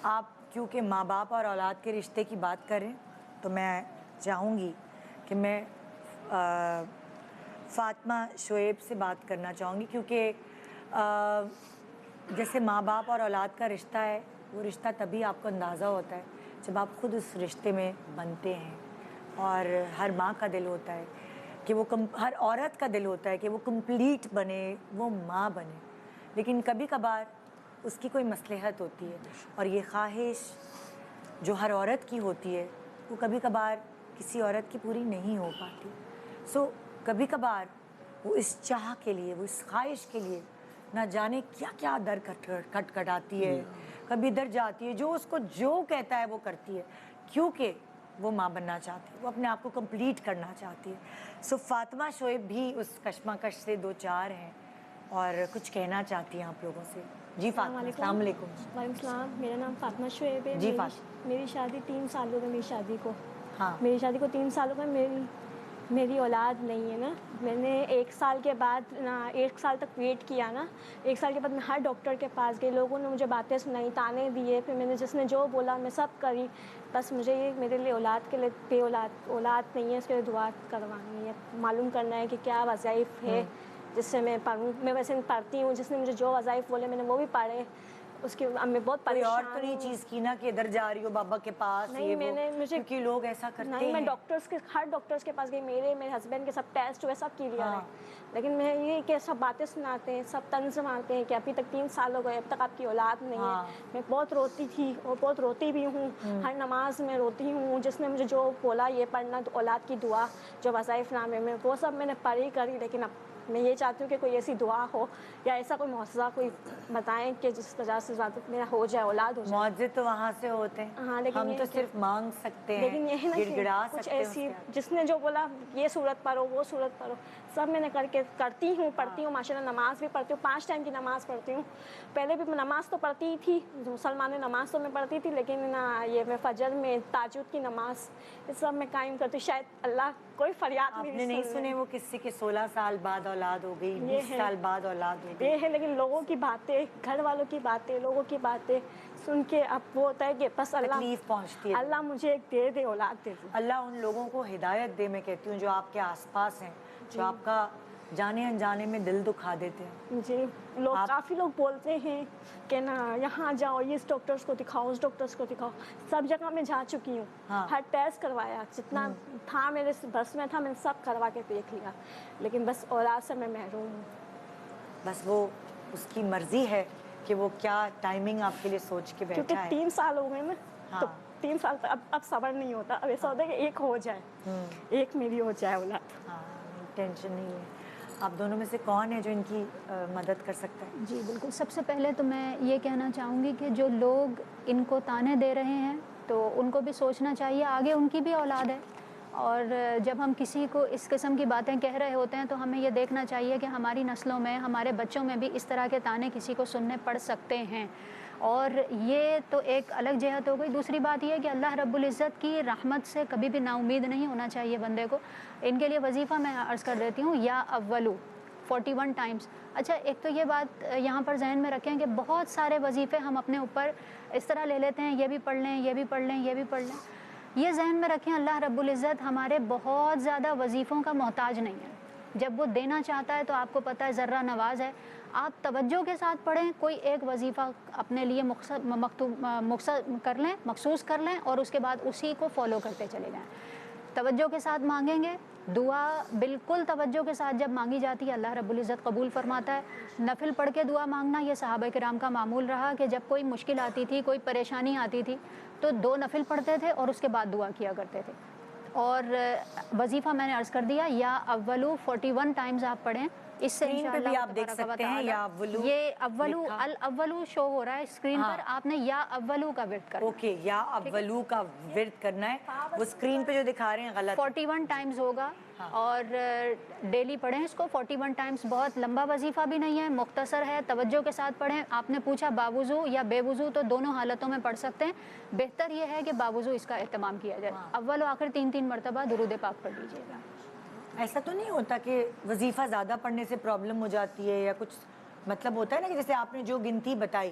آپ کیونکہ ماں باپ اور اولاد کے رشتے کی بات کریں تو میں چاہوں گی کہ میں فاطمہ شعیب سے بات کرنا چاہوں گی، کیونکہ جیسے ماں باپ اور اولاد کا رشتہ ہے، وہ رشتہ تبھی آپ کو اندازہ ہوتا ہے جب آپ خود اس رشتے میں بنتے ہیں، اور ہر ماں کا دل ہوتا ہے کہ وہ ہر عورت کا دل ہوتا ہے کہ وہ کمپلیٹ بنے، وہ ماں بنے، لیکن کبھی کبھار اس کی کوئی مصلحت ہوتی ہے، اور یہ خواہش جو ہر عورت کی ہوتی ہے وہ کبھی کبھار کسی عورت کی پوری نہیں ہو پاتی. کبھی کبھار وہ اس چاہ کے لیے، وہ اس خواہش کے لیے نہ جانے کیا کیا در کھٹکھٹاتی ہے، کبھی در جاتی ہے، جو اس کو جو کہتا ہے وہ کرتی ہے، کیونکہ وہ ماں بننا چاہتی ہے، وہ اپنے آپ کو کمپلیٹ کرنا چاہتی ہے. فاطمہ شعیب بھی اس کشمکش سے دو چار ہیں اور کچھ کہنا چاہتی ہیں آپ لوگوں سے. جی فاطمہ، السلام علیکم. وعلیکم السلام. میرا نام فاطمہ شعیب ہے. جی میری شادی 3 سال ہو گئے. ہاں میری شادی کو 3 سال ہو گئے. میری اولاد نہیں ہے نا. میں نے 1 سال کے بعد 1 سال تک ویٹ کیا نا. 1 سال کے بعد میں ہر ڈاکٹر کے پاس گئی. لوگوں نے مجھے باتیں سنائی، تانے دیے، پھر میں نے جس نے جو بولا میں سب کری. بس مجھے یہ میرے لیے اولاد کے لیے بے اولاد نہیں ہے، اس کے لیے دعا کروانی ہے، معلوم کرنا ہے کہ کیا وظائف ہے جس سے میں پڑھوں. میں ویسے پڑھتی ہوں، جس نے مجھے جو وظائف بولے میں نے وہ بھی پڑھے. اس کی میں بہت کوئی اور تو پریشان نہیں ہوں. چیز کی نا کہ ادھر جا رہی ہو بابا کے پاس، نہیں، یہ میں وہ، نے کیونکہ لوگ ایسا کرتے نہیں، میں ہیں. ہر ڈاکٹرس کے پاس گئی. میرے ہسبینڈ کے سب ٹیسٹ ہوئے، سب کلیئر ہے. ہاں لیکن میں یہ کہ سب باتیں سناتے ہیں، سب طنز مارتے ہیں کہ ابھی تک 3 سال ہو گئے، اب تک آپ کی اولاد نہیں ہے. ہاں میں بہت روتی تھی اور بہت روتی بھی ہوں. ہر نماز میں روتی ہوں. جس نے مجھے جو بولا یہ پڑھنا، تو اولاد کی دعا جو وظائف نامے میں، وہ سب میں نے پڑھی کری. لیکن اب میں یہ چاہتی ہوں کہ کوئی ایسی دعا ہو یا ایسا کوئی معجزہ کوئی بتائیں کہ جس وجہ سے میرا ہو جائے، اولاد ہو جائے. معجزے تو وہاں سے ہوتے ہیں. ہاں، لیکن ہم یہ تو ہے کہ صرف مانگ سکتے ہیں، لیکن یہ ہے نا گڑ کہ گڑا کچھ سکتے ہیں اس ایسی کے آگے. جس نے جو بولا یہ صورت پڑھو، وہ صورت پڑھو، سب میں نے کرتی ہوں، پڑھتی ہوں. ماشاء اللہ نماز بھی پڑھتی ہوں، 5 ٹائم کی نماز پڑھتی ہوں. پہلے بھی نماز تو پڑھتی ہی تھی، مسلمان نماز تو میں پڑھتی تھی، لیکن یہ میں فجر میں تہجد کی نماز یہ سب میں قائم کرتی ہوں. شاید اللہ کوئی فریاد آپ میری نے نہیں سن لے. سنے وہ کسی کے 16 سال بعد اولاد ہو گئی، یہ 20 ہے سال بعد اولاد ہو گئی. یہ ہے، لیکن لوگوں کی باتیں، گھر والوں کی باتیں، لوگوں کی باتیں سن کے اب وہ ہوتا ہے کہ بس تکلیف پہنچتی ہے. اللہ مجھے ایک دے دے، اولاد دے دے. اللہ ان لوگوں کو ہدایت دے. میں کہتی ہوں جو آپ کے آس پاس ہیں، جو جی آپ کا جانے انجانے میں دل دکھا دیتے ہیں. جی. کافی لوگ بولتے ہیں کہ نا یہاں جاؤ، اس ڈاکٹرس کو دکھاؤ، اس ڈاکٹرس کو دکھاؤ. سب جگہ میں جا چکی ہوں. ہاں ہر ٹیسٹ کروایا، جتنا تھا میرے بس میں تھا میں نے سب کروا کے دیکھ لیا. لیکن بس اولاد سے میں محروم ہوں. بس وہ اس کی مرضی ہے کہ وہ کیا ٹائمنگ آپ کے لیے سوچ کے کیونکہ بیٹھا ہے. 3 سال ہو گئے نا، تو ہاں 3 سال اب صبر نہیں ہوتا. اب ایسا ہوتا ہے کہ ایک ہو جائے، ایک میری ہو جائے اولاد. ہاں ٹینشن نہیں ہے. آپ دونوں میں سے کون ہے جو ان کی مدد کر سکتا ہے؟ جی بالکل. سب سے پہلے تو میں یہ کہنا چاہوں گی کہ جو لوگ ان کو طعنے دے رہے ہیں تو ان کو بھی سوچنا چاہیے، آگے ان کی بھی اولاد ہے. اور جب ہم کسی کو اس قسم کی باتیں کہہ رہے ہوتے ہیں تو ہمیں یہ دیکھنا چاہیے کہ ہماری نسلوں میں، ہمارے بچوں میں بھی اس طرح کے طعنے کسی کو سننے پڑ سکتے ہیں. اور یہ تو ایک الگ جہت ہو گئی. دوسری بات یہ ہے کہ اللہ رب العزت کی رحمت سے کبھی بھی نا امید نہیں ہونا چاہیے بندے کو. ان کے لیے وظیفہ میں عرض کر دیتی ہوں، یا اولو 41 ٹائمز. اچھا، ایک تو یہ بات یہاں پر ذہن میں رکھیں کہ بہت سارے وظیفے ہم اپنے اوپر اس طرح لے لیتے ہیں، یہ بھی پڑھ لیں، یہ بھی پڑھ لیں، یہ بھی پڑھ لیں. یہ ذہن میں رکھیں اللہ رب العزت ہمارے بہت زیادہ وظیفوں کا محتاج نہیں ہے. جب وہ دینا چاہتا ہے تو آپ کو پتہ ہے ذرہ نواز ہے. آپ توجہ کے ساتھ پڑھیں، کوئی ایک وظیفہ اپنے لیے مخصوص کر لیں اور اس کے بعد اسی کو فالو کرتے چلے جائیں. توجہ کے ساتھ مانگیں گے، دعا بالکل توجہ کے ساتھ جب مانگی جاتی ہے اللہ رب العزت قبول فرماتا ہے. نفل پڑھ کے دعا مانگنا یہ صحابہ کرام کا معمول رہا کہ جب کوئی مشکل آتی تھی، کوئی پریشانی آتی تھی تو 2 نفل پڑھتے تھے اور اس کے بعد دعا کیا کرتے تھے. اور وظیفہ میں نے عرض کر دیا، یا اولو 41 ٹائمز آپ پڑھیں. اس سے اسکرین پہ انشاءاللہ بھی آپ دیکھ تبارک و سکتے ہیں تعالی یا اولو یہ اولو لکھا. الاولو شو ہو رہا ہے اسکرین ہاں پر. آپ نے یا اولو کا ورد کرنا. اوکے، یا اولو کا ورد کرنا ہے. وہ اسکرین پہ جو دکھا رہے ہیں غلط ہے. 41 ٹائمز ہوگا اور ڈیلی پڑھیں اس کو 41 ٹائمز. بہت لمبا وظیفہ بھی نہیں ہے، مختصر ہے. توجہ کے ساتھ پڑھیں. آپ نے پوچھا باوضو یا بے وضو، تو دونوں حالتوں میں پڑھ سکتے ہیں. بہتر یہ ہے کہ باوضو اس کا اہتمام کیا جائے. اول و آخر 3 مرتبہ درود پاک پڑھ لیجیے گا. ایسا تو نہیں ہوتا کہ وظیفہ زیادہ پڑھنے سے پرابلم ہو جاتی ہے یا کچھ مطلب ہوتا ہے نا کہ جیسے آپ نے جو گنتی بتائی